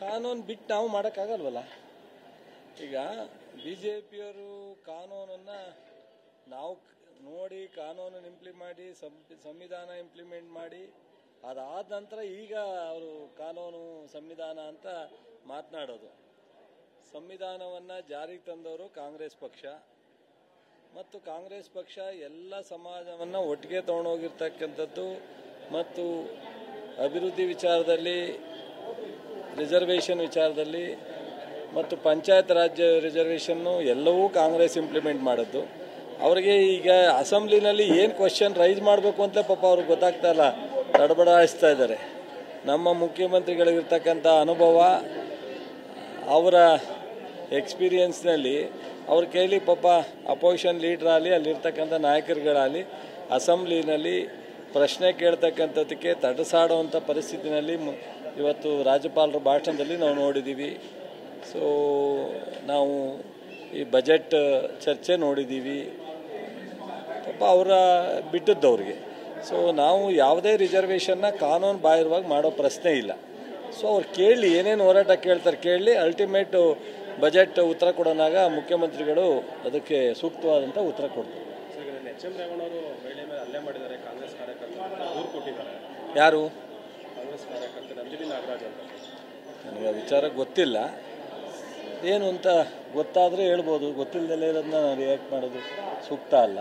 ಕಾನೂನು ಬಿಟ್ಟು ನಾವು ಮಾಡೋಕ್ಕಾಗಲ್ವಲ್ಲ. ಈಗ ಬಿ ಜೆ ಪಿಯವರು ಕಾನೂನನ್ನು ನಾವು ನೋಡಿ ಕಾನೂನನ್ನು ಮಾಡಿ ಸಂವಿಧಾನ ಇಂಪ್ಲಿಮೆಂಟ್ ಮಾಡಿ ಅದಾದ ನಂತರ ಈಗ ಅವರು ಕಾನೂನು ಸಂವಿಧಾನ ಅಂತ ಮಾತನಾಡೋದು. ಸಂವಿಧಾನವನ್ನು ಜಾರಿಗೆ ತಂದವರು ಕಾಂಗ್ರೆಸ್ ಪಕ್ಷ ಮತ್ತು ಕಾಂಗ್ರೆಸ್ ಪಕ್ಷ ಎಲ್ಲ ಸಮಾಜವನ್ನು ಒಟ್ಟಿಗೆ ತಗೊಂಡೋಗಿರ್ತಕ್ಕಂಥದ್ದು ಮತ್ತು ಅಭಿವೃದ್ಧಿ ವಿಚಾರದಲ್ಲಿ, ರಿಸರ್ವೇಷನ್ ವಿಚಾರದಲ್ಲಿ ಮತ್ತು ಪಂಚಾಯತ್ ರಾಜ್ಯ ರಿಸರ್ವೇಷನ್ನು ಎಲ್ಲವೂ ಕಾಂಗ್ರೆಸ್ ಇಂಪ್ಲಿಮೆಂಟ್ ಮಾಡಿದ್ದು. ಅವರಿಗೆ ಈಗ ಅಸೆಂಬ್ಲಿನಲ್ಲಿ ಏನು ಕ್ವಶನ್ ರೈಸ್ ಮಾಡಬೇಕು ಅಂತ ಪಾಪ ಅವ್ರಿಗೆ ಗೊತ್ತಾಗ್ತಾ ಇಲ್ಲ, ತಡಬಡಾಯಿಸ್ತಾ ಇದ್ದಾರೆ. ನಮ್ಮ ಮುಖ್ಯಮಂತ್ರಿಗಳಿಗಿರ್ತಕ್ಕಂಥ ಅನುಭವ, ಅವರ ಎಕ್ಸ್ಪೀರಿಯನ್ಸ್ನಲ್ಲಿ ಅವ್ರ ಕೈಲಿ ಪಾಪ ಅಪೋಸಿಷನ್ ಲೀಡರ್ ಆಗಲಿ ಅಲ್ಲಿರ್ತಕ್ಕಂಥ ನಾಯಕರುಗಳಾಗಲಿ ಅಸೆಂಬ್ಲಿನಲ್ಲಿ ಪ್ರಶ್ನೆ ಕೇಳ್ತಕ್ಕಂಥದ್ದಕ್ಕೆ ತಡಸಾಡುವಂಥ ಪರಿಸ್ಥಿತಿನಲ್ಲಿ ಇವತ್ತು ರಾಜ್ಯಪಾಲರ ಭಾಷಣದಲ್ಲಿ ನಾವು ನೋಡಿದ್ದೀವಿ. ಸೊ ನಾವು ಈ ಬಜೆಟ್ ಚರ್ಚೆ ನೋಡಿದ್ದೀವಿ, ಪಾಪ ಅವರ ಬಿಟ್ಟದ್ದವ್ರಿಗೆ. ಸೊ ನಾವು ಯಾವುದೇ ರಿಸರ್ವೇಷನ್ನ ಕಾನೂನು ಬಾಹಿರವಾಗಿ ಮಾಡೋ ಪ್ರಶ್ನೆ ಇಲ್ಲ. ಸೊ ಅವ್ರು ಕೇಳಲಿ, ಏನೇನು ಹೋರಾಟ ಕೇಳ್ತಾರೆ ಕೇಳಲಿ, ಅಲ್ಟಿಮೇಟು ಬಜೆಟ್ ಉತ್ತರ ಕೊಡೋನಾಗ ಮುಖ್ಯಮಂತ್ರಿಗಳು ಅದಕ್ಕೆ ಸೂಕ್ತವಾದಂಥ ಉತ್ತರ ಕೊಡ್ತಾರೆ. ಎಚ್ ಎಂ ರೇವಣ್ಣವರು ಮಹಿಳೆ ಮೇಲೆ ಹಲ್ಲೆ ಮಾಡಿದ್ದಾರೆ, ಕಾಂಗ್ರೆಸ್ ಕಾರ್ಯಕರ್ತರು ದೂರು ಕೊಟ್ಟಿದ್ದಾರೆ. ಯಾರು? ಕಾಂಗ್ರೆಸ್ ಕಾರ್ಯಕರ್ತ ನಂದಿನಿ ನಾಗರಾಜ್ ಅಂತ. ನನಗೆ ಆ ವಿಚಾರ ಗೊತ್ತಿಲ್ಲ, ಏನು ಅಂತ ಗೊತ್ತಾದರೆ ಹೇಳ್ಬೋದು, ಗೊತ್ತಿಲ್ಲದಲ್ಲೇ ಇರೋದನ್ನ ರಿಯಾಕ್ಟ್ ಮಾಡೋದು ಸೂಕ್ತ ಅಲ್ಲ.